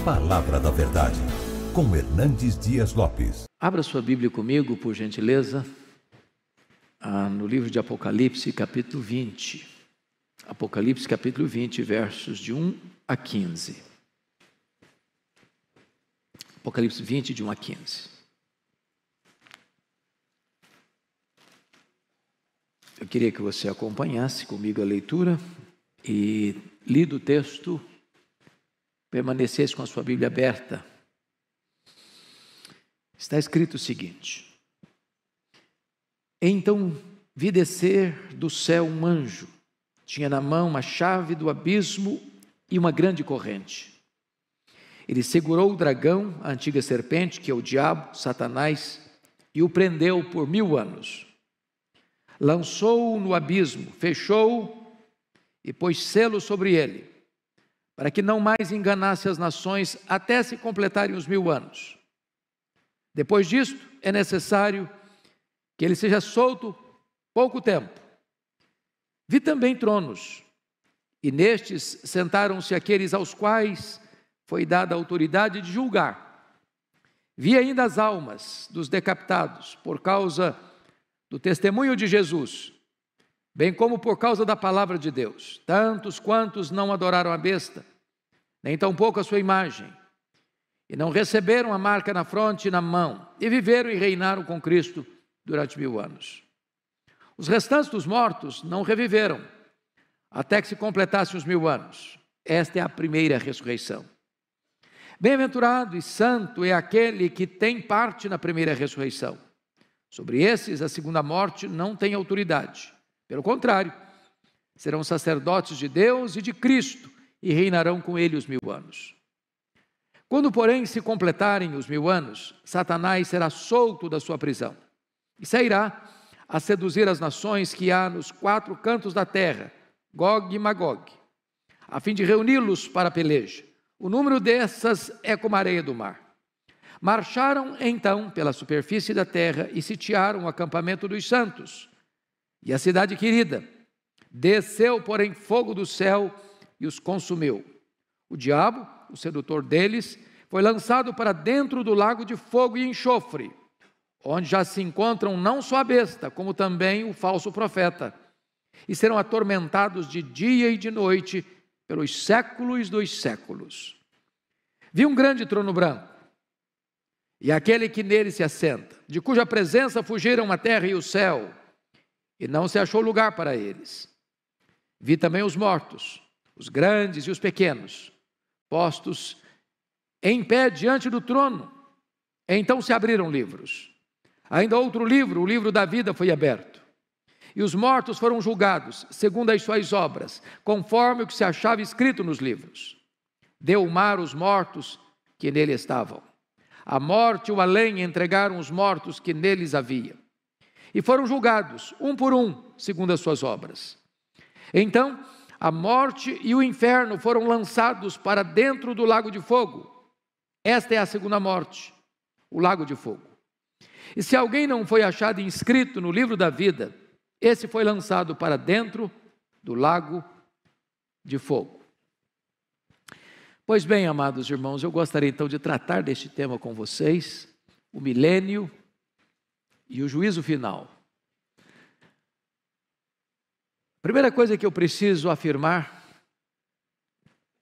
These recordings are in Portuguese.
Palavra da Verdade, com Hernandes Dias Lopes. Abra sua Bíblia comigo, por gentileza, no livro de Apocalipse, capítulo 20. Apocalipse, capítulo 20, versos de 1 a 15. Apocalipse 20, de 1 a 15. Eu queria que você acompanhasse comigo a leitura e, lido o texto, permanecesse com a sua Bíblia aberta. Está escrito o seguinte: Então vi descer do céu um anjo, tinha na mão uma chave do abismo e uma grande corrente. Ele segurou o dragão, a antiga serpente, que é o diabo, Satanás, e o prendeu por 1000 anos. Lançou-o no abismo, fechou-o e pôs selo sobre ele, para que não mais enganasse as nações até se completarem os 1000 anos. Depois disto, é necessário que ele seja solto pouco tempo. Vi também tronos, e nestes sentaram-se aqueles aos quais foi dada a autoridade de julgar. Vi ainda as almas dos decapitados, por causa do testemunho de Jesus, bem como por causa da palavra de Deus, tantos quantos não adoraram a besta, nem tampouco a sua imagem, e não receberam a marca na fronte e na mão, e viveram e reinaram com Cristo durante 1000 anos. Os restantes dos mortos não reviveram, até que se completassem os 1000 anos. Esta é a primeira ressurreição. Bem-aventurado e santo é aquele que tem parte na primeira ressurreição. Sobre esses, a segunda morte não tem autoridade. Pelo contrário, serão sacerdotes de Deus e de Cristo e reinarão com ele os 1000 anos. Quando, porém, se completarem os 1000 anos, Satanás será solto da sua prisão e sairá a seduzir as nações que há nos 4 cantos da terra, Gog e Magog, a fim de reuni-los para a peleja. O número dessas é como a areia do mar. Marcharam então pela superfície da terra e sitiaram o acampamento dos santos e a cidade querida. Desceu, porém, fogo do céu e os consumiu. O diabo, o sedutor deles, foi lançado para dentro do lago de fogo e enxofre, onde já se encontram não só a besta, como também o falso profeta, e serão atormentados de dia e de noite pelos séculos dos séculos. Vi um grande trono branco, e aquele que nele se assenta, de cuja presença fugiram a terra e o céu, e não se achou lugar para eles. Vi também os mortos, os grandes e os pequenos, postos em pé diante do trono. Então se abriram livros. Ainda outro livro, o livro da vida, foi aberto. E os mortos foram julgados, segundo as suas obras, conforme o que se achava escrito nos livros. Deu o mar os mortos que nele estavam. A morte e o além entregaram os mortos que neles havia. E foram julgados, um por um, segundo as suas obras. Então, a morte e o inferno foram lançados para dentro do lago de fogo. Esta é a segunda morte, o lago de fogo. E se alguém não foi achado inscrito no livro da vida, esse foi lançado para dentro do lago de fogo. Pois bem, amados irmãos, eu gostaria então de tratar deste tema com vocês, o milênio e o juízo final. A primeira coisa que eu preciso afirmar,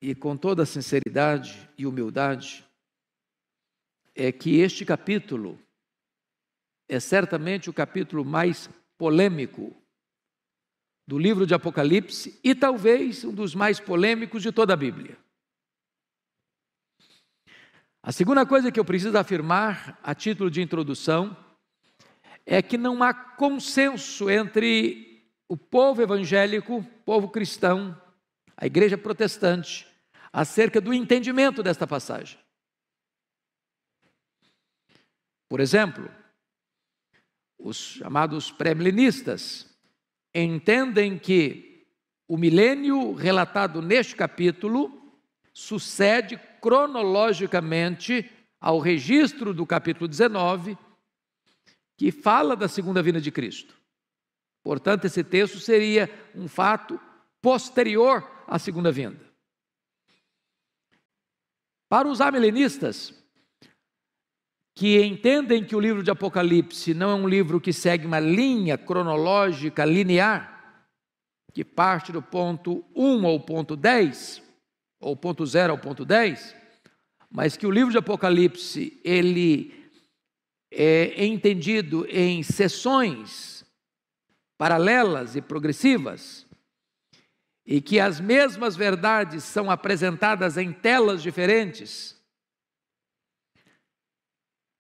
e com toda sinceridade e humildade, é que este capítulo é certamente o capítulo mais polêmico do livro de Apocalipse e talvez um dos mais polêmicos de toda a Bíblia. A segunda coisa que eu preciso afirmar, a título de introdução, é que não há consenso entre o povo evangélico, o povo cristão, a igreja protestante, acerca do entendimento desta passagem. Por exemplo, os chamados pré-milenistas entendem que o milênio relatado neste capítulo sucede cronologicamente ao registro do capítulo 19, que fala da segunda vinda de Cristo. Portanto, esse texto seria um fato posterior à segunda vinda. Para os amilenistas, que entendem que o livro de Apocalipse não é um livro que segue uma linha cronológica linear, que parte do ponto 1 ao ponto 10, ou ponto 0 ao ponto 10, mas que o livro de Apocalipse, ele é entendido em seções paralelas e progressivas, e que as mesmas verdades são apresentadas em telas diferentes.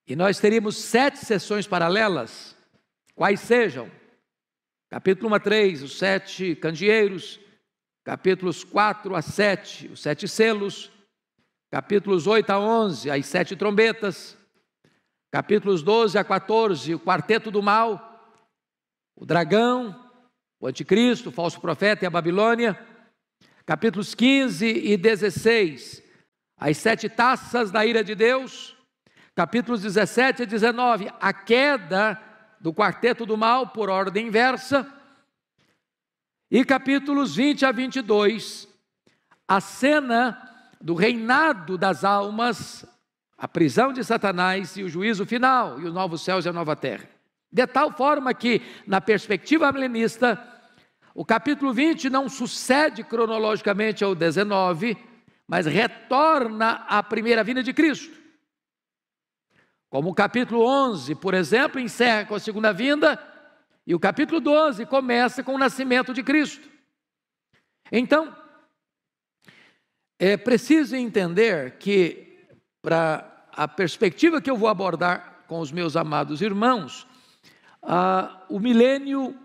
E nós teríamos 7 sessões paralelas, quais sejam: capítulo 1 a 3, os 7 candeeiros, capítulos 4 a 7, os 7 selos, capítulos 8 a 11, as 7 trombetas, capítulos 12 a 14, o quarteto do mal, o dragão, o anticristo, o falso profeta e a Babilônia, capítulos 15 e 16, as 7 taças da ira de Deus, capítulos 17 a 19, a queda do quarteto do mal por ordem inversa, e capítulos 20 a 22, a cena do reinado das almas, a prisão de Satanás e o juízo final, e os novos céus e a nova terra. De tal forma que, na perspectiva milenista, o capítulo 20 não sucede cronologicamente ao 19, mas retorna à primeira vinda de Cristo. Como o capítulo 11, por exemplo, encerra com a segunda vinda, e o capítulo 12 começa com o nascimento de Cristo. Então, é preciso entender que, para a perspectiva que eu vou abordar com os meus amados irmãos, o milênio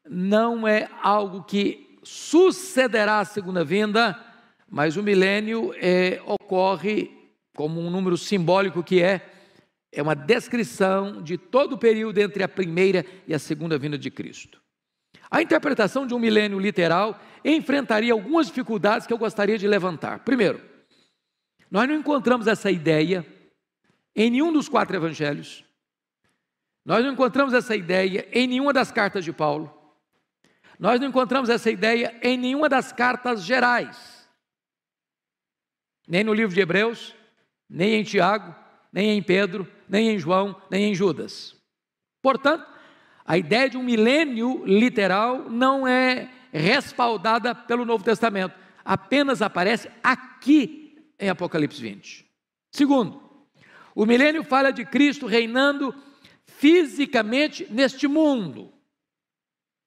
não é algo que sucederá à segunda vinda, mas o milênio ocorre como um número simbólico que é uma descrição de todo o período entre a primeira e a segunda vinda de Cristo. A interpretação de um milênio literal enfrentaria algumas dificuldades que eu gostaria de levantar. Primeiro, nós não encontramos essa ideia em nenhum dos 4 evangelhos, nós não encontramos essa ideia em nenhuma das cartas de Paulo, nós não encontramos essa ideia em nenhuma das cartas gerais, nem no livro de Hebreus, nem em Tiago, nem em Pedro, nem em João, nem em Judas. Portanto, a ideia de um milênio literal não é respaldada pelo Novo Testamento, apenas aparece aqui em Apocalipse 20. Segundo, o milênio fala de Cristo reinando fisicamente neste mundo.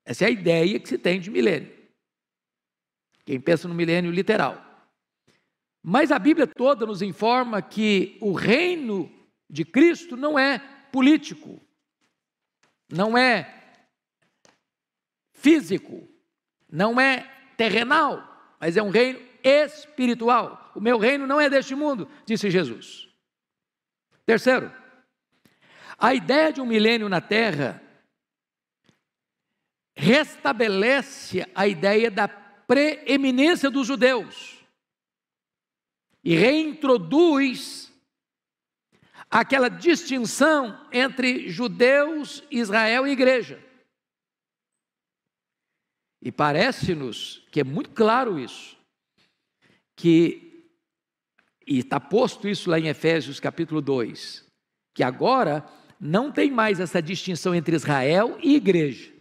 Essa é a ideia que se tem de milênio, quem pensa no milênio literal. Mas a Bíblia toda nos informa que o reino de Cristo não é político, não é físico, não é terrenal, mas é um reino espiritual. O meu reino não é deste mundo, disse Jesus. Terceiro, a ideia de um milênio na terra restabelece a ideia da preeminência dos judeus e reintroduz aquela distinção entre judeus, Israel e igreja. E parece-nos que é muito claro isso, e está posto isso lá em Efésios capítulo 2, que agora não tem mais essa distinção entre Israel e igreja.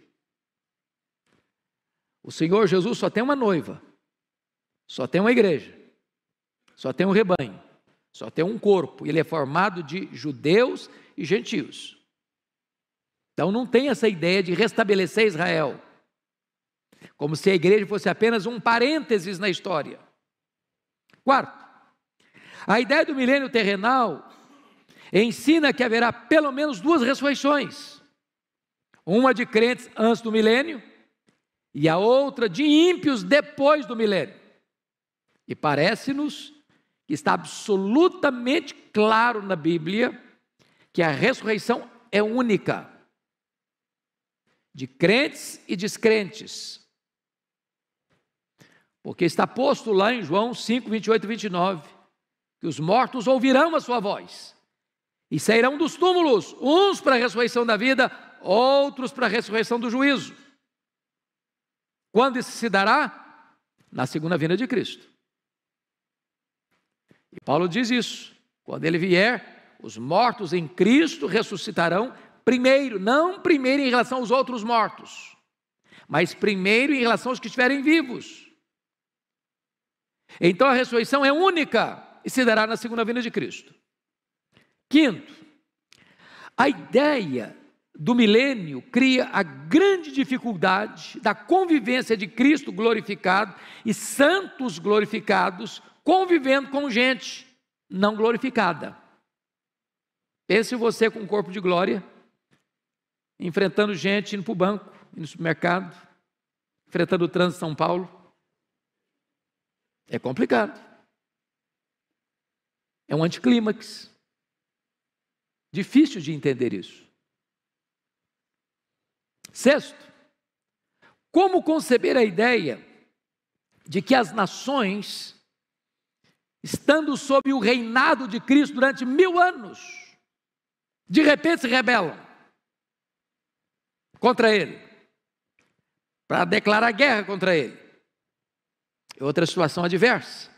O Senhor Jesus só tem uma noiva, só tem uma igreja, só tem um rebanho, só tem um corpo. Ele é formado de judeus e gentios. Então não tem essa ideia de restabelecer Israel, como se a igreja fosse apenas um parênteses na história. Quarto, a ideia do milênio terrenal ensina que haverá pelo menos 2 ressurreições, uma de crentes antes do milênio e a outra de ímpios depois do milênio. E parece-nos que está absolutamente claro na Bíblia que a ressurreição é única, de crentes e descrentes, porque está posto lá em João 5, 28 e 29, que os mortos ouvirão a sua voz, e sairão dos túmulos, uns para a ressurreição da vida, outros para a ressurreição do juízo. Quando isso se dará? Na segunda vinda de Cristo. E Paulo diz isso: quando ele vier, os mortos em Cristo ressuscitarão primeiro, não primeiro em relação aos outros mortos, mas primeiro em relação aos que estiverem vivos. Então a ressurreição é única e se dará na segunda vinda de Cristo. Quinto, a ideia do milênio cria a grande dificuldade da convivência de Cristo glorificado e santos glorificados convivendo com gente não glorificada. Pense você com um corpo de glória, enfrentando gente indo para o banco, indo no supermercado, enfrentando o trânsito de São Paulo. É complicado. É um anticlímax. Difícil de entender isso. Sexto, como conceber a ideia de que as nações, estando sob o reinado de Cristo durante 1000 anos, de repente se rebelam contra Ele, para declarar guerra contra Ele? É outra situação adversa,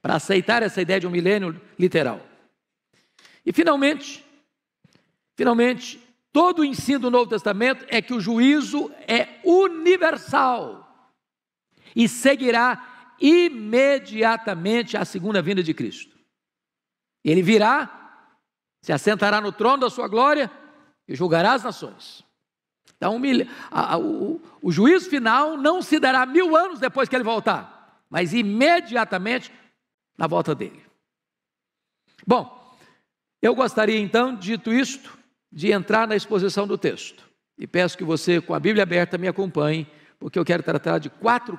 para aceitar essa ideia de um milênio literal. E finalmente, todo o ensino do Novo Testamento é que o juízo é universal e seguirá imediatamente à segunda vinda de Cristo. Ele virá, se assentará no trono da sua glória e julgará as nações. Então o juízo final não se dará 1000 anos depois que ele voltar, mas imediatamente na volta dele. Bom, eu gostaria então, dito isto, de entrar na exposição do texto. E peço que você, com a Bíblia aberta, me acompanhe, porque eu quero tratar de quatro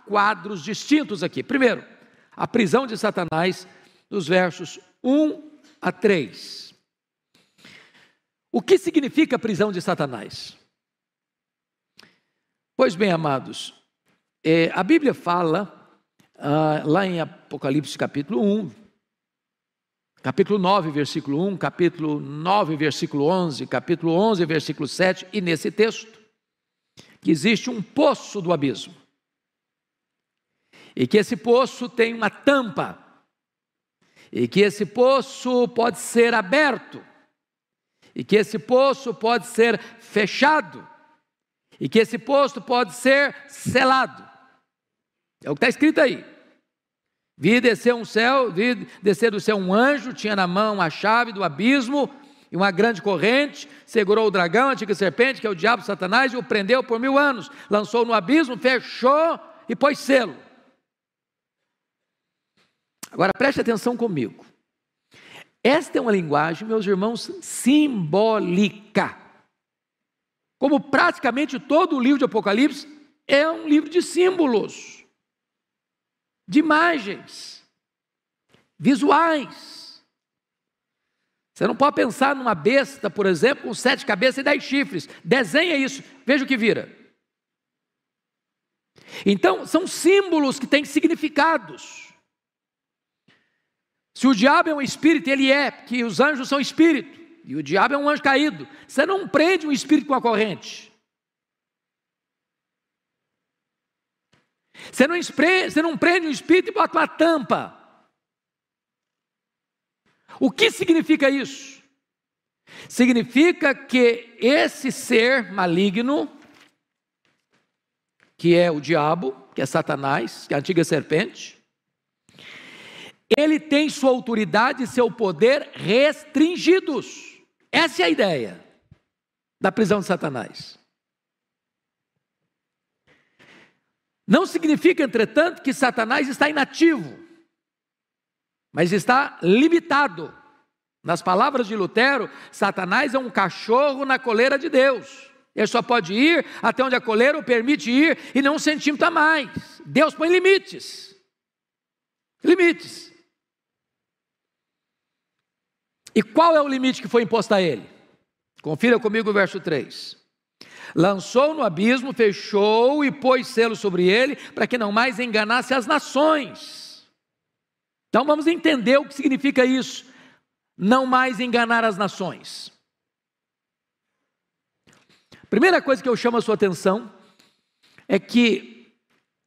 quadros distintos aqui. Primeiro, a prisão de Satanás, dos versos 1 a 3. O que significa a prisão de Satanás? Pois bem, amados, a Bíblia fala, lá em Apocalipse capítulo 1, capítulo 9, versículo 1, capítulo 9, versículo 11, capítulo 11, versículo 7, e nesse texto, que existe um poço do abismo, e que esse poço tem uma tampa, e que esse poço pode ser aberto, e que esse poço pode ser fechado, e que esse poço pode ser selado. É o que está escrito aí. Vi descer do céu um anjo, tinha na mão a chave do abismo e uma grande corrente, segurou o dragão, a antiga serpente, que é o diabo, Satanás, e o prendeu por 1000 anos, lançou no abismo, fechou e pôs selo. Agora preste atenção comigo. Esta é uma linguagem, meus irmãos, simbólica. Como praticamente todo o livro de Apocalipse é um livro de símbolos, de imagens, visuais. Você não pode pensar numa besta, por exemplo, com 7 cabeças e 10 chifres. Desenha isso, veja o que vira. Então, são símbolos que têm significados. Se o diabo é um espírito, ele é, porque os anjos são espírito, e o diabo é um anjo caído. Você não prende um espírito com a corrente. Você não prende um espírito e bota uma tampa. O que significa isso? Significa que esse ser maligno, que é o diabo, que é Satanás, que é a antiga serpente, ele tem sua autoridade e seu poder restringidos. Essa é a ideia da prisão de Satanás. Não significa, entretanto, que Satanás está inativo, mas está limitado. Nas palavras de Lutero, Satanás é um cachorro na coleira de Deus. Ele só pode ir até onde a coleira o permite ir e não 1 centímetro a mais. Deus põe limites. Limites. E qual é o limite que foi imposto a ele? Confira comigo o verso 3. Lançou no abismo, fechou e pôs selo sobre ele, para que não mais enganasse as nações. Então vamos entender o que significa isso. Não mais enganar as nações. Primeira coisa que eu chamo a sua atenção é que,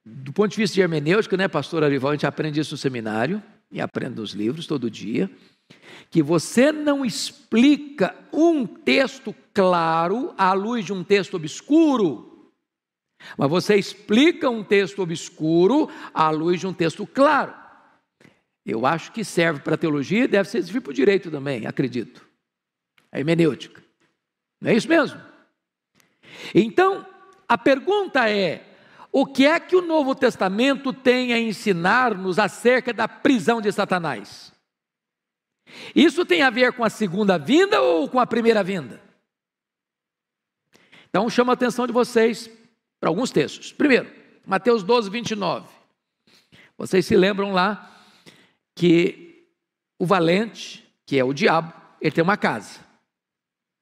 do ponto de vista de hermenêutica, né, pastor Arival, a gente aprende isso no seminário, e aprendo nos livros todo dia, que você não explica um texto claro à luz de um texto obscuro, mas você explica um texto obscuro à luz de um texto claro. Eu acho que serve para a teologia e deve servir para o direito também, acredito. A hermenêutica. Não é isso mesmo? Então, a pergunta é: o que é que o Novo Testamento tem a ensinar-nos acerca da prisão de Satanás? Isso tem a ver com a segunda vinda ou com a primeira vinda? Então, chamo a atenção de vocês para alguns textos. Primeiro, Mateus 12, 29. Vocês se lembram lá que o valente, que é o diabo, ele tem uma casa.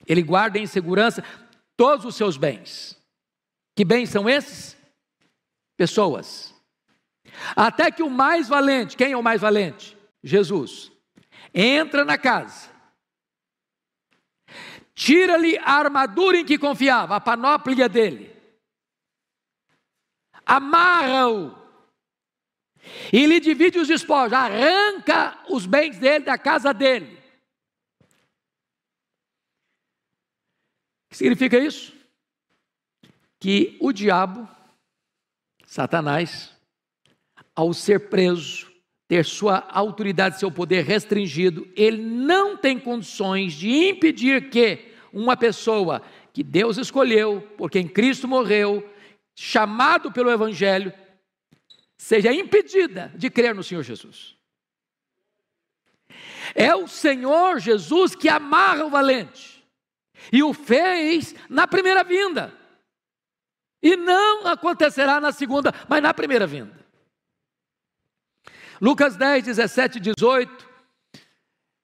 Ele guarda em segurança todos os seus bens. Que bens são esses? Pessoas. Até que o mais valente, quem é o mais valente? Jesus. Entra na casa. Tira-lhe a armadura em que confiava, a panóplia dele. Amarra-o. E lhe divide os despojos, arranca os bens dele da casa dele. O que significa isso? Que o diabo, Satanás, ao ser preso, ter sua autoridade, seu poder restringido, ele não tem condições de impedir que uma pessoa que Deus escolheu, por quem Cristo morreu, chamado pelo Evangelho, seja impedida de crer no Senhor Jesus. É o Senhor Jesus que amarra o valente, e o fez na primeira vinda, e não acontecerá na segunda, mas na primeira vinda. Lucas 10, 17 e 18,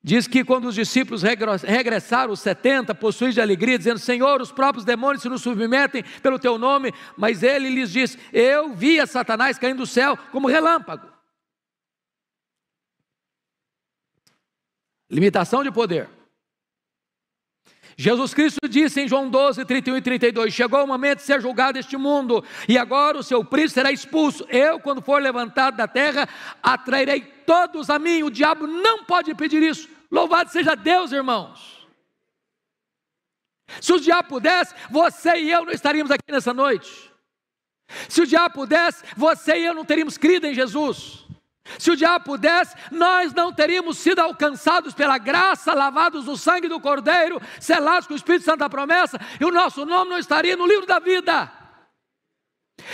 diz que quando os discípulos regressaram, os 70, possuídos de alegria, dizendo: Senhor, os próprios demônios se nos submetem pelo teu nome, mas ele lhes disse: eu vi a Satanás caindo do céu como relâmpago. Limitação de poder. Jesus Cristo disse em João 12, 31 e 32, chegou o momento de ser julgado este mundo, e agora o seu príncipe será expulso. Eu, quando for levantado da terra, atrairei todos a mim. O diabo não pode impedir isso. Louvado seja Deus, irmãos. Se o diabo pudesse, você e eu não estaríamos aqui nessa noite. Se o diabo pudesse, você e eu não teríamos crido em Jesus. Se o diabo pudesse, nós não teríamos sido alcançados pela graça, lavados no sangue do Cordeiro, selados com o Espírito Santo da promessa, e o nosso nome não estaria no livro da vida.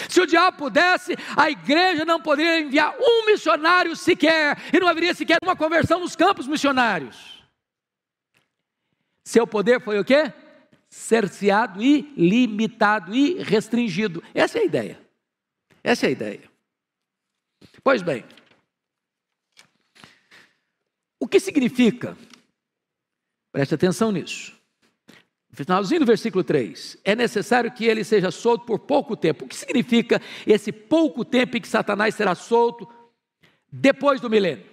Se o diabo pudesse, a igreja não poderia enviar um missionário sequer, e não haveria sequer uma conversão nos campos missionários. Seu poder foi o quê? Cerceado e limitado e restringido. Essa é a ideia. Essa é a ideia. Pois bem, o que significa? Preste atenção nisso. No finalzinho do versículo 3, é necessário que ele seja solto por pouco tempo. O que significa esse pouco tempo em que Satanás será solto depois do milênio?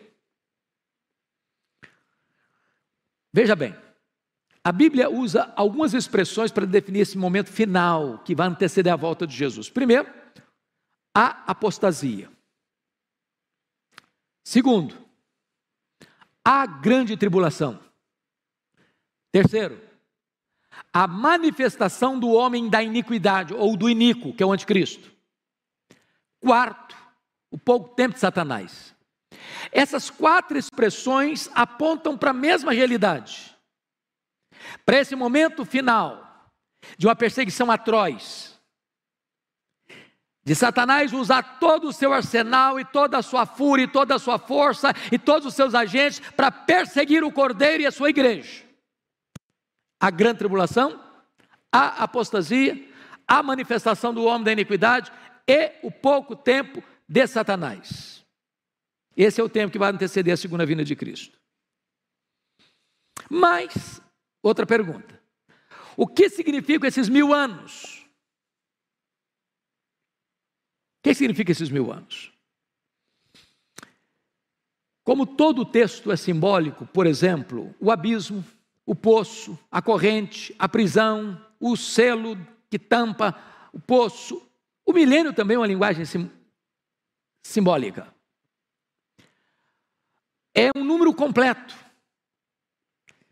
Veja bem, a Bíblia usa algumas expressões para definir esse momento final que vai anteceder a volta de Jesus. Primeiro, a apostasia. Segundo, a grande tribulação. Terceiro, a manifestação do homem da iniquidade, ou do iníquo, que é o anticristo. Quarto, o pouco tempo de Satanás. Essas quatro expressões apontam para a mesma realidade. Para esse momento final, de uma perseguição atroz, de Satanás usar todo o seu arsenal e toda a sua fúria, e toda a sua força e todos os seus agentes para perseguir o Cordeiro e a sua igreja. A grande tribulação, a apostasia, a manifestação do homem da iniquidade e o pouco tempo de Satanás. Esse é o tempo que vai anteceder a segunda vinda de Cristo. Mas, outra pergunta: o que significam esses 1000 anos? O que significa esses 1000 anos? Como todo o texto é simbólico, por exemplo, o abismo, o poço, a corrente, a prisão, o selo que tampa o poço, o milênio também é uma linguagem simbólica. é um número completo.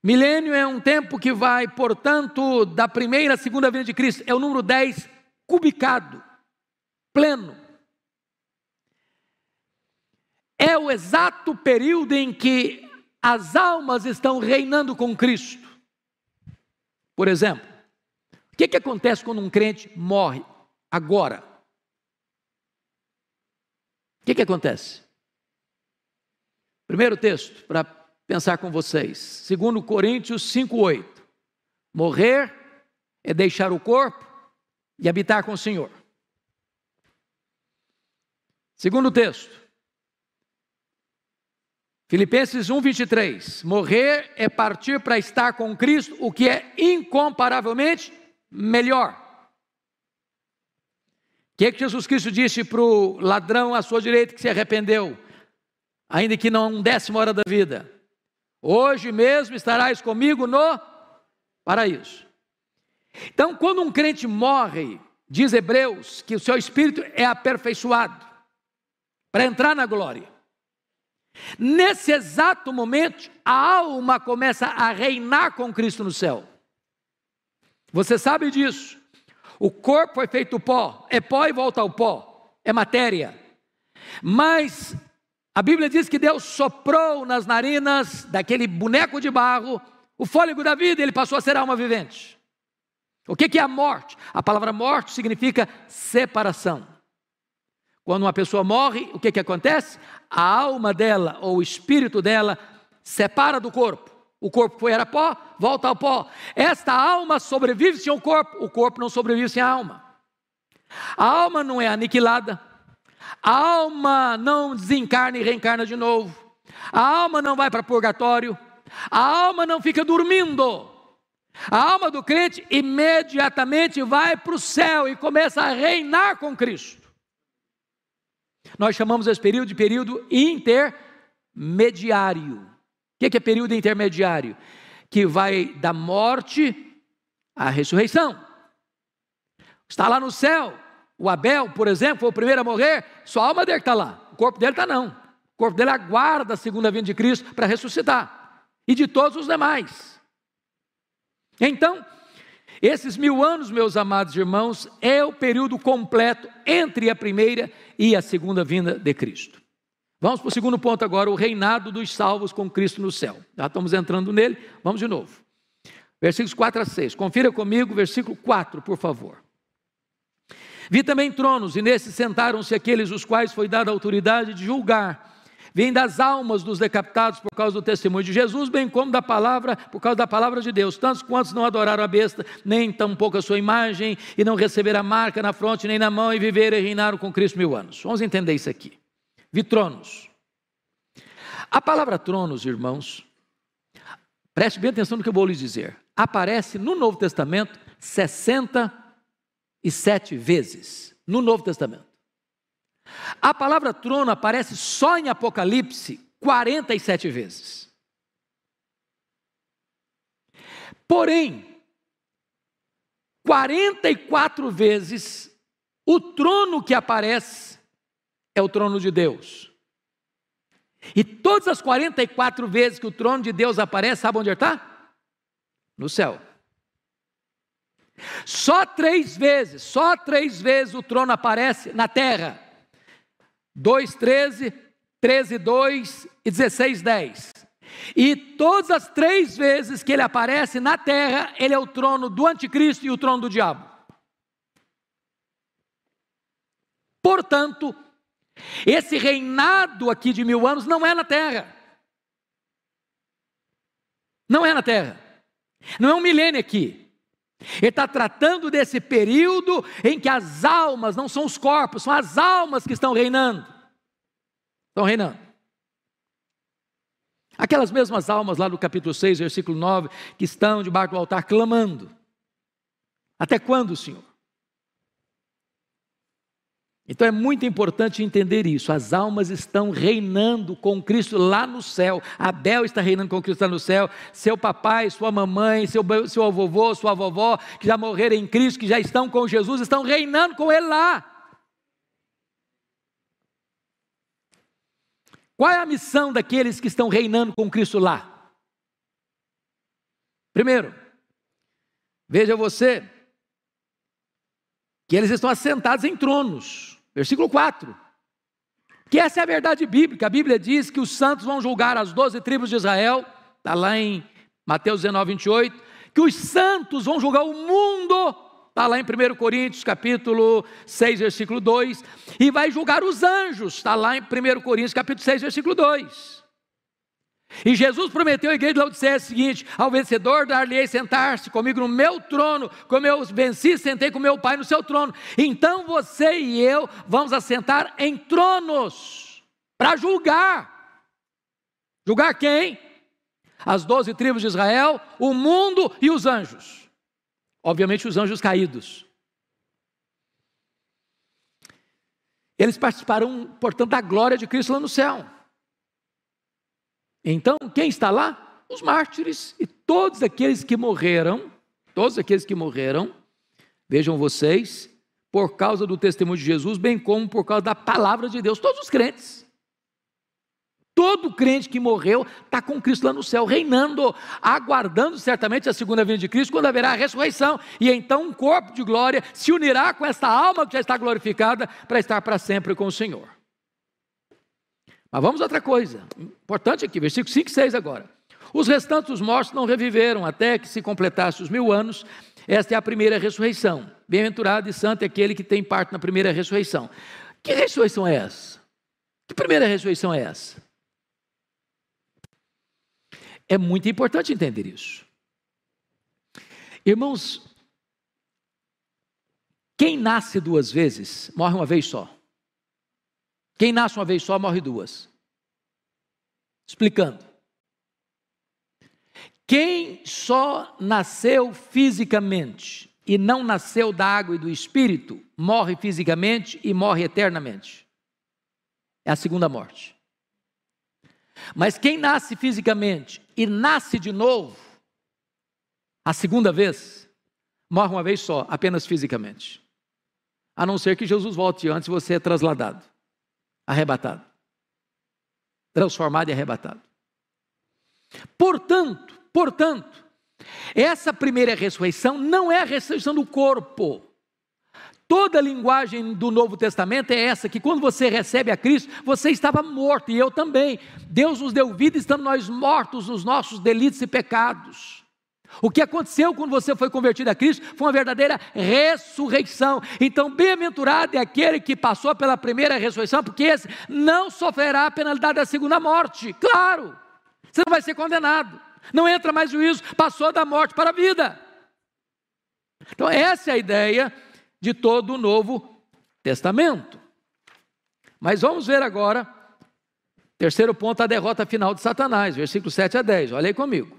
Milênio é um tempo que vai, portanto, da primeira à segunda vinda de Cristo. É o número 10 cubicado, pleno. É o exato período em que as almas estão reinando com Cristo. Por exemplo, o que acontece quando um crente morre agora? O que acontece? Primeiro texto, para pensar com vocês, 2 Coríntios 5:8. Morrer é deixar o corpo e habitar com o Senhor. Segundo texto, Filipenses 1:23. Morrer é partir para estar com Cristo, o que é incomparavelmente melhor. O que Jesus Cristo disse para o ladrão à sua direita que se arrependeu, ainda que não 1/10 hora da vida? Hoje mesmo estarás comigo no paraíso. Então, quando um crente morre, diz Hebreus que o seu espírito é aperfeiçoado para entrar na glória. Nesse exato momento, a alma começa a reinar com Cristo no céu. Você sabe disso. O corpo foi feito pó, é pó e volta ao pó, é matéria. Mas a Bíblia diz que Deus soprou nas narinas daquele boneco de barro o fôlego da vida e ele passou a ser alma vivente. O que é a morte? A palavra morte significa separação. Quando uma pessoa morre, o que acontece? A alma dela, ou o espírito dela, separa do corpo. O corpo era pó, volta ao pó. Esta alma sobrevive sem o corpo não sobrevive sem a alma. A alma não é aniquilada, a alma não desencarna e reencarna de novo, a alma não vai para purgatório, a alma não fica dormindo. A alma do crente imediatamente vai para o céu e começa a reinar com Cristo. Nós chamamos esse período de período intermediário. O que é período intermediário? Que vai da morte à ressurreição. Está lá no céu. O Abel, por exemplo, foi o primeiro a morrer, só a alma dele está lá. O corpo dele está não. O corpo dele aguarda a segunda vinda de Cristo para ressuscitar. E de todos os demais. Então, esses 1000 anos, meus amados irmãos, é o período completo entre a primeira e a segunda vinda de Cristo. Vamos para o segundo ponto agora, o reinado dos salvos com Cristo no céu. Já estamos entrando nele, vamos de novo. Versículos 4-6, confira comigo, versículo 4, por favor. Vi também tronos, e nesses sentaram-se aqueles os quais foi dada a autoridade de julgar. Vêm das almas dos decapitados por causa do testemunho de Jesus, bem como da palavra, por causa da palavra de Deus. Tantos quantos não adoraram a besta, nem tampouco a sua imagem, e não receberam a marca na fronte nem na mão, e viveram e reinaram com Cristo 1000 anos. Vamos entender isso aqui. Vi tronos. A palavra tronos, irmãos, preste bem atenção no que eu vou lhes dizer. Aparece no Novo Testamento 67 vezes. No Novo Testamento. A palavra trono aparece só em Apocalipse 47 vezes. Porém, 44 vezes o trono que aparece é o trono de Deus. E todas as 44 vezes que o trono de Deus aparece, sabe onde ele está? No céu. Só 3 vezes o trono aparece na terra. 2:13, 13:2 e 16:10. E todas as 3 vezes que ele aparece na terra, ele é o trono do anticristo e o trono do diabo. Portanto, esse reinado aqui de 1000 anos não é na terra. Não é na terra. Não é um milênio aqui. Ele está tratando desse período em que as almas, não são os corpos, são as almas que estão reinando. Estão reinando. Aquelas mesmas almas lá do capítulo 6, versículo 9, que estão debaixo do altar clamando. Até quando, Senhor? Então é muito importante entender isso. As almas estão reinando com Cristo lá no céu. Abel está reinando com Cristo lá no céu. Seu papai, sua mamãe, seu avô, sua vovó, que já morreram em Cristo, que já estão com Jesus, estão reinando com Ele lá. Qual é a missão daqueles que estão reinando com Cristo lá? Primeiro, veja você, que eles estão assentados em tronos. Versículo 4. Que essa é a verdade bíblica. A Bíblia diz que os santos vão julgar as 12 tribos de Israel. Está lá em Mateus 19, 28. Que os santos vão julgar o mundo. Está lá em 1 Coríntios, capítulo 6, versículo 2. E vai julgar os anjos. Está lá em 1 Coríntios, capítulo 6, versículo 2. E Jesus prometeu à igreja de Laodiceia o seguinte: ao vencedor dar-lhe-ei sentar-se comigo no meu trono, como eu venci, sentei com meu Pai no seu trono. Então você e eu vamos assentar em tronos, para julgar. Julgar quem? As 12 tribos de Israel, o mundo e os anjos. Obviamente os anjos caídos. Eles participarão, portanto, da glória de Cristo lá no céu. Então, quem está lá? Os mártires e todos aqueles que morreram, vejam vocês, por causa do testemunho de Jesus, bem como por causa da palavra de Deus, todos os crentes. Todo crente que morreu está com Cristo lá no céu, reinando, aguardando certamente a segunda vinda de Cristo, quando haverá a ressurreição, e então um corpo de glória se unirá com esta alma que já está glorificada, para estar para sempre com o Senhor. Mas vamos a outra coisa, importante aqui, versículo 5 e 6 agora. Os restantes dos mortos não reviveram, até que se completasse os 1000 anos, esta é a primeira ressurreição. Bem-aventurado e santo é aquele que tem parte na primeira ressurreição. Que ressurreição é essa? Que primeira ressurreição é essa? É muito importante entender isso. Irmãos, quem nasce 2 vezes, morre uma vez só. Quem nasce uma vez só, morre 2. Explicando. Quem só nasceu fisicamente e não nasceu da água e do Espírito, morre fisicamente e morre eternamente. É a segunda morte. Mas quem nasce fisicamente e nasce de novo, a segunda vez, morre uma vez só, apenas fisicamente. A não ser que Jesus volte antes, você é trasladado, arrebatado, transformado e arrebatado. Portanto, essa primeira ressurreição não é a ressurreição do corpo. Toda a linguagem do Novo Testamento é essa, que quando você recebe a Cristo, você estava morto, e eu também. Deus nos deu vida, estamos nós mortos nos nossos delitos e pecados. O que aconteceu quando você foi convertido a Cristo foi uma verdadeira ressurreição. Então, bem-aventurado é aquele que passou pela primeira ressurreição, porque esse não sofrerá a penalidade da segunda morte. Claro, você não vai ser condenado, não entra mais juízo, passou da morte para a vida. Então, essa é a ideia de todo o Novo Testamento. Mas vamos ver agora, terceiro ponto, a derrota final de Satanás, versículos 7 a 10, olha aí comigo.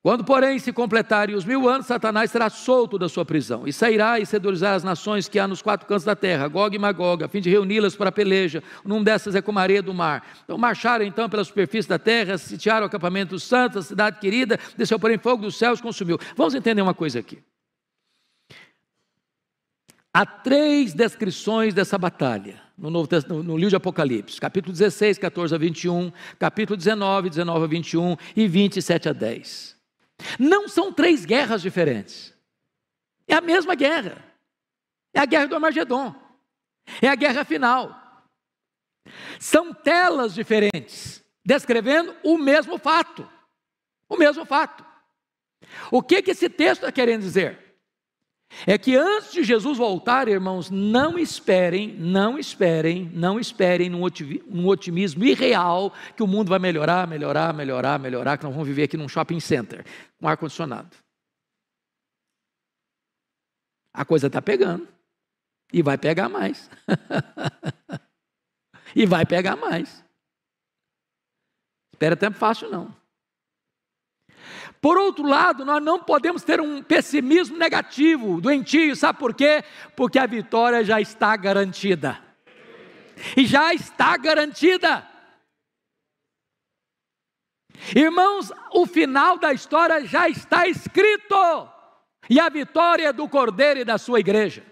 Quando, porém, se completarem os 1000 anos, Satanás será solto da sua prisão, e sairá e sedurizará as nações que há nos 4 cantos da terra, Gog e Magog, a fim de reuni-las para a peleja. Num dessas é como a areia do mar. Então marcharam então pela superfície da terra, sitiaram o acampamento dos santos, a cidade querida, desceu porém fogo dos céus e consumiu. Vamos entender uma coisa aqui. Há 3 descrições dessa batalha no livro de Apocalipse, capítulo 16, 14 a 21, capítulo 19, 19 a 21 e 27 a 10. Não são 3 guerras diferentes, é a mesma guerra, é a guerra do Armagedon, é a guerra final. São telas diferentes, descrevendo o mesmo fato. O que esse texto está querendo dizer? É que antes de Jesus voltar, irmãos, não esperem num otimismo irreal que o mundo vai melhorar, que nós vamos viver aqui num shopping center, com ar-condicionado. A coisa está pegando, e vai pegar mais. Espera tempo fácil não. Por outro lado, nós não podemos ter um pessimismo negativo, doentio, sabe por quê? Porque a vitória já está garantida. Irmãos, o final da história já está escrito, e a vitória é do Cordeiro e da sua igreja.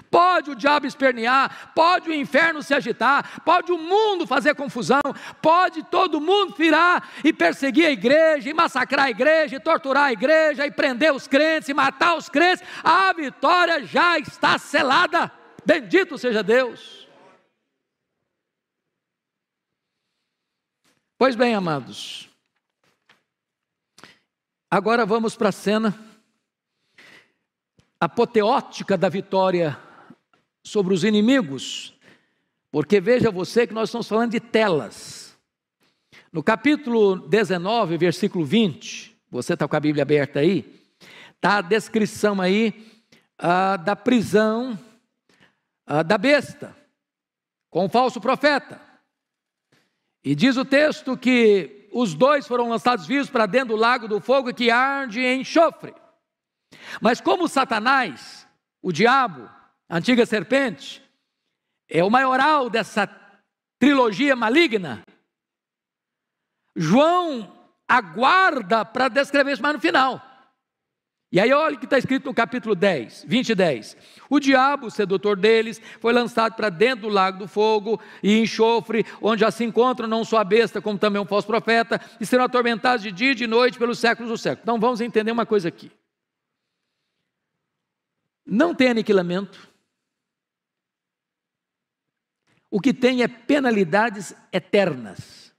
Pode o diabo espernear, pode o inferno se agitar, pode o mundo fazer confusão, pode todo mundo virar e perseguir a igreja, e massacrar a igreja, e torturar a igreja, e prender os crentes, e matar os crentes. A vitória já está selada. Bendito seja Deus. Pois bem, amados, agora vamos para a cena apoteótica da vitória sobre os inimigos, porque veja você que nós estamos falando de telas. No capítulo 19, versículo 20, você está com a Bíblia aberta aí, está a descrição aí da prisão da besta, com o falso profeta. E diz o texto que os dois foram lançados vivos para dentro do lago do fogo que arde em enxofre. Mas como Satanás, o diabo, a antiga serpente, é o maioral dessa trilogia maligna, João aguarda para descrever isso mais no final. E aí olha o que está escrito no capítulo 10, 20 e 10. O diabo, o sedutor deles, foi lançado para dentro do lago do fogo e enxofre, onde já se encontram não só a besta, como também um falso profeta, e serão atormentados de dia e de noite pelos séculos dos séculos. Então vamos entender uma coisa aqui. Não tem aniquilamento. O que tem é penalidades eternas.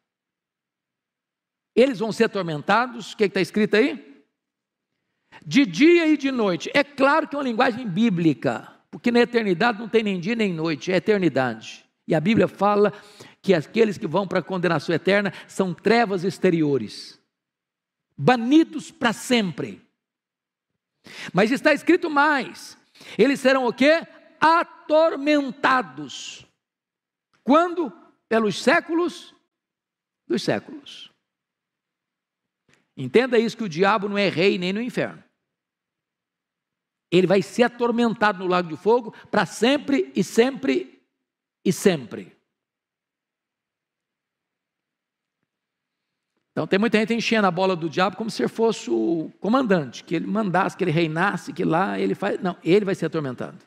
Eles vão ser atormentados, o que está escrito aí? De dia e de noite. É claro que é uma linguagem bíblica, porque na eternidade não tem nem dia nem noite, é eternidade. E a Bíblia fala que aqueles que vão para a condenação eterna são trevas exteriores, banidos para sempre. Mas está escrito mais, eles serão o quê? Atormentados. Quando? Pelos séculos dos séculos. Entenda isso, que o diabo não é rei nem no inferno. Ele vai ser atormentado no lago de fogo para sempre e sempre e sempre. Então tem muita gente enchendo a bola do diabo como se ele fosse o comandante, que ele mandasse, que ele reinasse, que lá ele faz... Não, ele vai ser atormentado.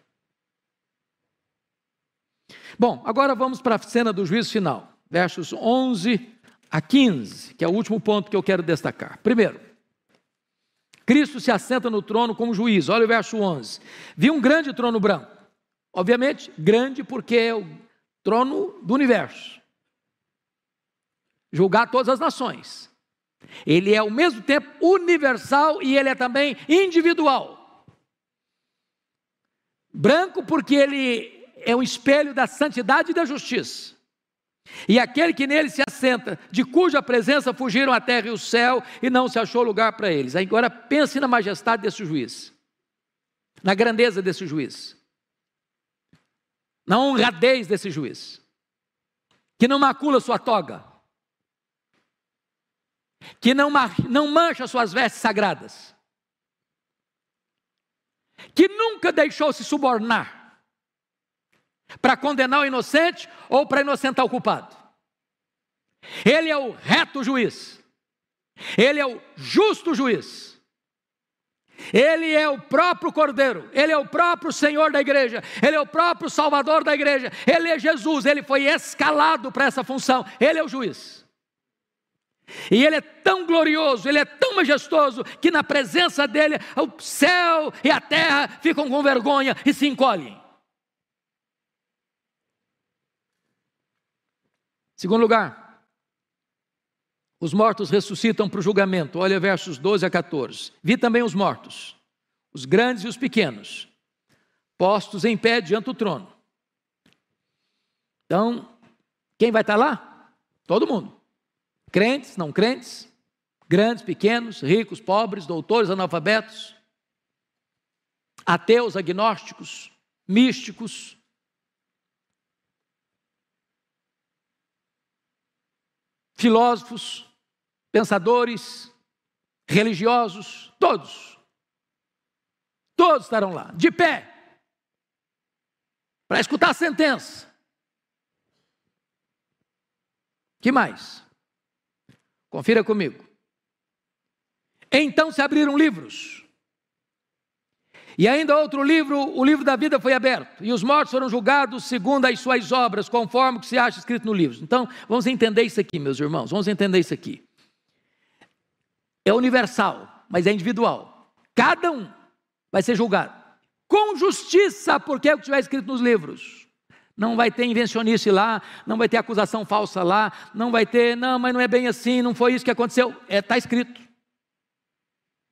Bom, agora vamos para a cena do juízo final, versos 11 a 15, que é o último ponto que eu quero destacar. Primeiro, Cristo se assenta no trono como juiz. Olha o verso 11. Vi um grande trono branco. Obviamente, grande porque é o trono do universo. Julgar todas as nações. Ele é ao mesmo tempo universal e ele é também individual. Branco porque ele é um espelho da santidade e da justiça. E aquele que nele se assenta, de cuja presença fugiram a terra e o céu, e não se achou lugar para eles. Agora pense na majestade desse juiz, na grandeza desse juiz, na honradez desse juiz, que não macula sua toga, que não mancha suas vestes sagradas, que nunca deixou se subornar para condenar o inocente ou para inocentar o culpado. Ele é o reto juiz, ele é o justo juiz, ele é o próprio Cordeiro, ele é o próprio Senhor da igreja, ele é o próprio Salvador da igreja, ele é Jesus, ele foi escalado para essa função, ele é o juiz. E ele é tão glorioso, ele é tão majestoso, que na presença dele o céu e a terra ficam com vergonha e se encolhem. Segundo lugar, os mortos ressuscitam para o julgamento. Olha versos 12 a 14. Vi também os mortos, os grandes e os pequenos, postos em pé diante do trono. Então, quem vai estar lá? Todo mundo. Crentes, não crentes, grandes, pequenos, ricos, pobres, doutores, analfabetos, ateus, agnósticos, místicos, filósofos, pensadores, religiosos, todos estarão lá, de pé, para escutar a sentença. Que mais? Confira comigo. Então se abriram livros, E ainda outro livro, o livro da vida foi aberto, e os mortos foram julgados segundo as suas obras, conforme o que se acha escrito no livro. Então, vamos entender isso aqui, meus irmãos, vamos entender isso aqui. É universal, mas é individual. Cada um vai ser julgado com justiça, porque é o que estiver escrito nos livros. Não vai ter invencionice lá, não vai ter acusação falsa lá, não vai ter, não, mas não é bem assim, não foi isso que aconteceu. Está escrito.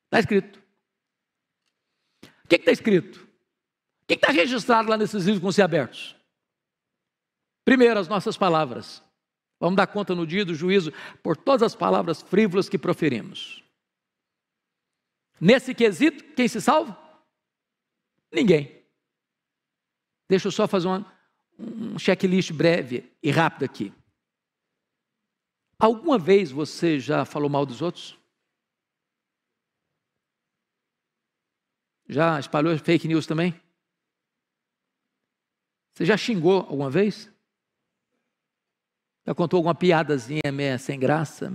Está escrito. O que está escrito? O que está registrado lá nesses livros que vão ser abertos? Primeiro, as nossas palavras. Vamos dar conta no dia do juízo por todas as palavras frívolas que proferimos. Nesse quesito, quem se salva? Ninguém. Deixa eu só fazer um checklist breve e rápido aqui. Alguma vez você já falou mal dos outros? Já espalhou fake news também? Você já xingou alguma vez? Já contou alguma piadazinha meio sem graça?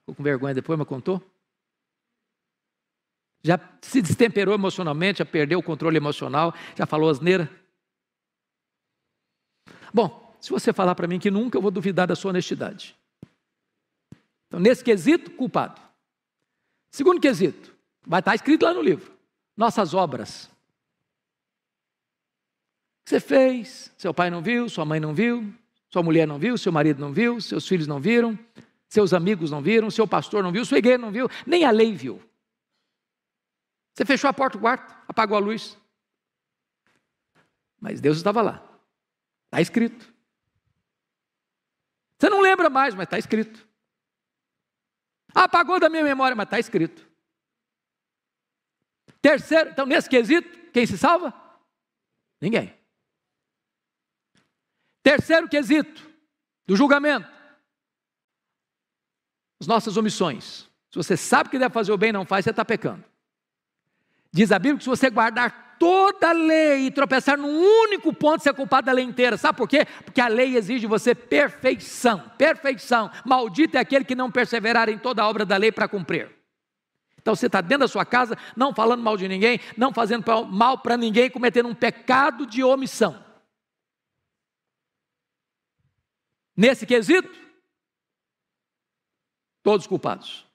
Ficou com vergonha depois, mas contou? Já se destemperou emocionalmente, já perdeu o controle emocional, já falou asneira? Bom, se você falar para mim que nunca, eu vou duvidar da sua honestidade. Então, nesse quesito, culpado. Segundo quesito, vai estar escrito lá no livro. Nossas obras. O que você fez? Seu pai não viu, sua mãe não viu, sua mulher não viu, seu marido não viu, seus filhos não viram, seus amigos não viram, seu pastor não viu, sua igreja não viu, nem a lei viu. Você fechou a porta do quarto, apagou a luz. Mas Deus estava lá. Está escrito. Você não lembra mais, mas está escrito. Apagou da minha memória, mas está escrito. Terceiro, então nesse quesito, quem se salva? Ninguém. Terceiro quesito do julgamento. As nossas omissões. Se você sabe que deve fazer o bem e não faz, você está pecando. Diz a Bíblia que se você guardar toda a lei e tropeçar num único ponto, você é culpado da lei inteira. Sabe por quê? Porque a lei exige de você perfeição. Perfeição. Maldito é aquele que não perseverar em toda a obra da lei para cumprir. Então você está dentro da sua casa, não falando mal de ninguém, não fazendo mal para ninguém, cometendo um pecado de omissão. Nesse quesito, todos culpados.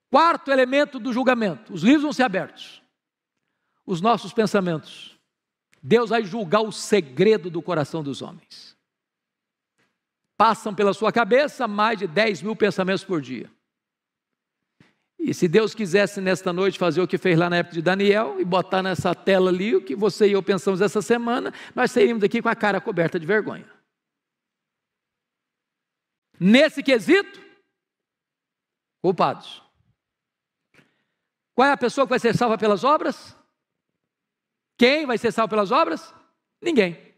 Quarto elemento do julgamento, os livros vão ser abertos. Os nossos pensamentos. Deus vai julgar o segredo do coração dos homens. Passam pela sua cabeça mais de 10 mil pensamentos por dia. E se Deus quisesse nesta noite fazer o que fez lá na época de Daniel e botar nessa tela ali o que você e eu pensamos essa semana, nós sairíamos daqui com a cara coberta de vergonha. Nesse quesito, culpados. Qual é a pessoa que vai ser salva pelas obras? Quem vai ser salvo pelas obras? Ninguém.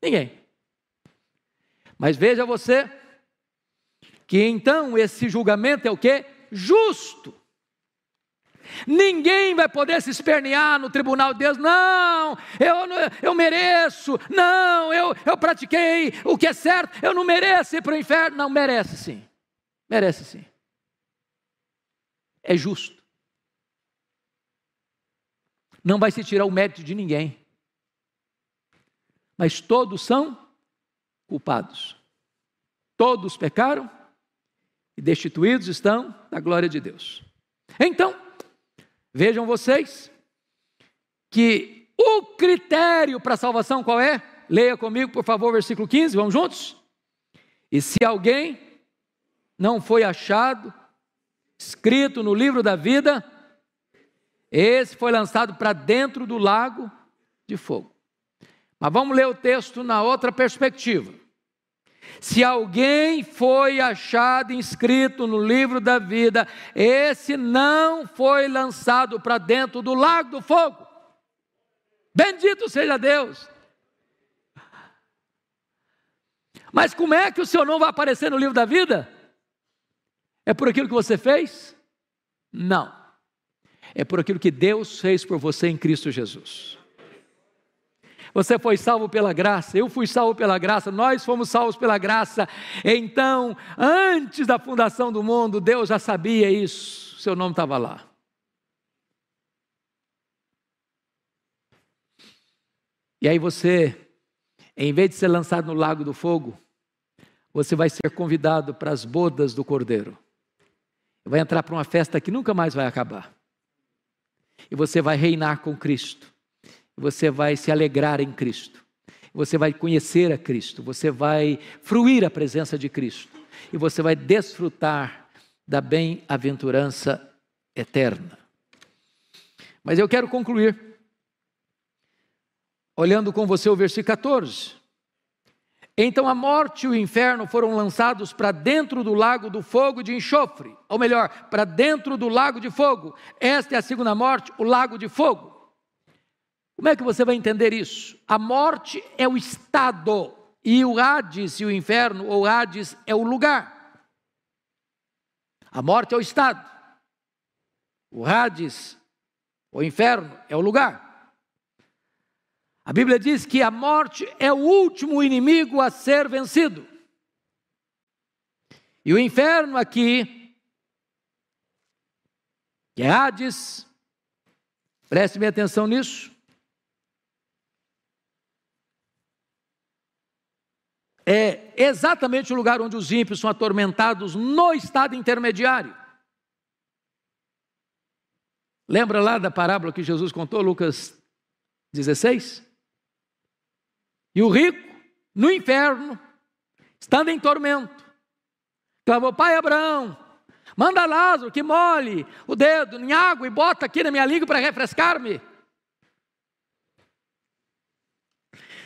Ninguém. Mas veja você que então esse julgamento é o quê? Justo. Ninguém vai poder se espernear no tribunal de Deus. Não, eu mereço. Não, eu pratiquei o que é certo. Eu não mereço ir para o inferno. Não, merece sim. Merece sim. É justo. Não vai se tirar o mérito de ninguém. Mas todos são culpados. Todos pecaram e destituídos estão da glória de Deus. Então, vejam vocês que o critério para a salvação qual é? Leia comigo, por favor, versículo 15, vamos juntos? E se alguém não foi achado, escrito no livro da vida, esse foi lançado para dentro do lago de fogo. Mas vamos ler o texto na outra perspectiva. Se alguém foi achado inscrito no livro da vida, esse não foi lançado para dentro do lago do fogo. Bendito seja Deus. Mas como é que o seu nome vai aparecer no livro da vida? É por aquilo que você fez? Não. É por aquilo que Deus fez por você em Cristo Jesus. Você foi salvo pela graça, eu fui salvo pela graça, nós fomos salvos pela graça. Então, antes da fundação do mundo, Deus já sabia isso, seu nome estava lá. E aí você, em vez de ser lançado no lago do fogo, você vai ser convidado para as bodas do Cordeiro. Vai entrar para uma festa que nunca mais vai acabar. E você vai reinar com Cristo. E você vai se alegrar em Cristo. E você vai conhecer a Cristo. Você vai fruir a presença de Cristo. E você vai desfrutar da bem-aventurança eterna. Mas eu quero concluir olhando com você o versículo 14. Então a morte e o inferno foram lançados para dentro do lago do fogo de enxofre, ou melhor, para dentro do lago de fogo. Esta é a segunda morte, o lago de fogo. Como é que você vai entender isso? A morte é o estado, e o Hades e o inferno, ou Hades, é o lugar. A morte é o estado, o Hades, o inferno, é o lugar. A Bíblia diz que a morte é o último inimigo a ser vencido. E o inferno aqui, que é Hades, preste bem atenção nisso, é exatamente o lugar onde os ímpios são atormentados no estado intermediário. Lembra lá da parábola que Jesus contou, Lucas 16? E o rico, no inferno, estando em tormento, clamou: Pai Abraão, manda Lázaro que molhe o dedo em água e bota aqui na minha língua para refrescar-me.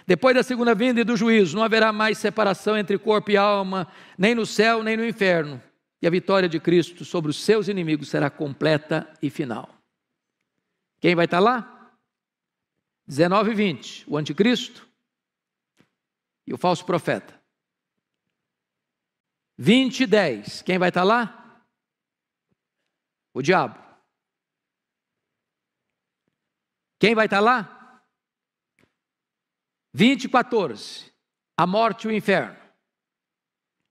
Depois da segunda vinda e do juízo, não haverá mais separação entre corpo e alma, nem no céu, nem no inferno. E a vitória de Cristo sobre os seus inimigos será completa e final. Quem vai estar lá? 19 e 20, o anticristo e o falso profeta. 20 e 10, quem vai estar lá? O diabo. Quem vai estar lá? 20 e 14, a morte e o inferno.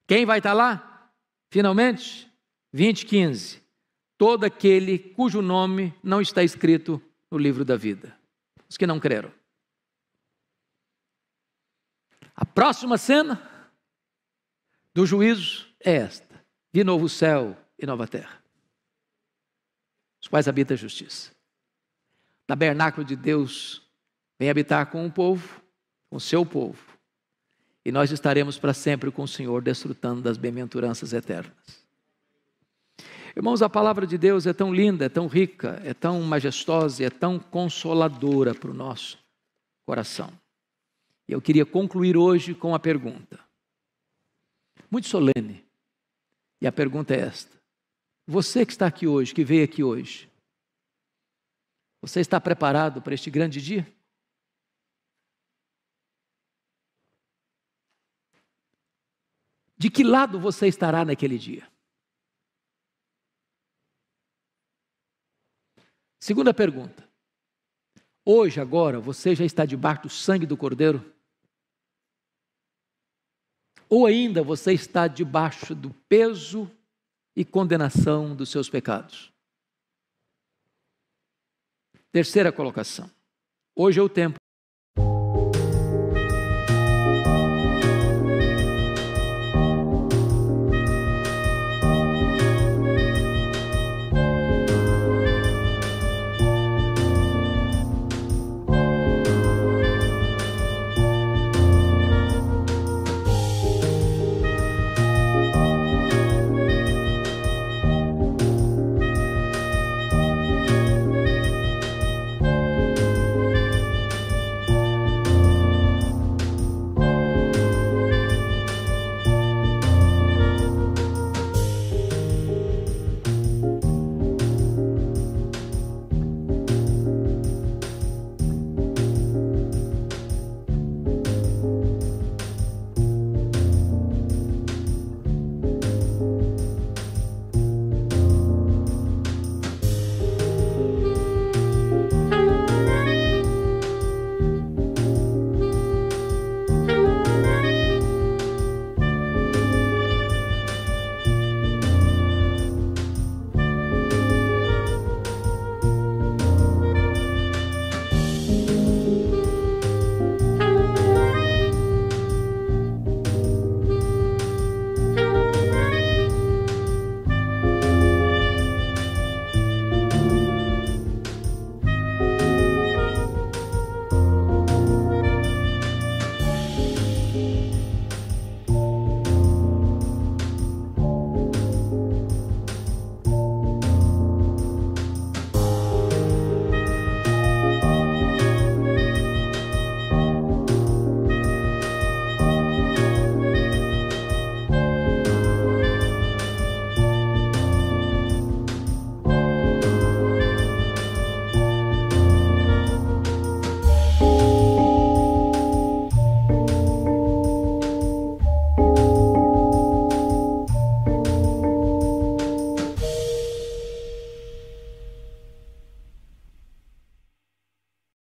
Quem vai estar lá? Finalmente, 20 e 15, todo aquele cujo nome não está escrito no livro da vida. Os que não creram. A próxima cena do juízo é esta: de novo céu e nova terra, os quais habita a justiça. O tabernáculo de Deus vem habitar com o povo, com o seu povo, e nós estaremos para sempre com o Senhor, desfrutando das bem-aventuranças eternas. Irmãos, a palavra de Deus é tão linda, é tão rica, é tão majestosa, é tão consoladora para o nosso coração. E eu queria concluir hoje com a pergunta, muito solene, e a pergunta é esta: você que está aqui hoje, que veio aqui hoje, você está preparado para este grande dia? De que lado você estará naquele dia? Segunda pergunta: hoje, agora, você já está debaixo do sangue do Cordeiro? Ou ainda você está debaixo do peso e condenação dos seus pecados? Terceira colocação: hoje é o tempo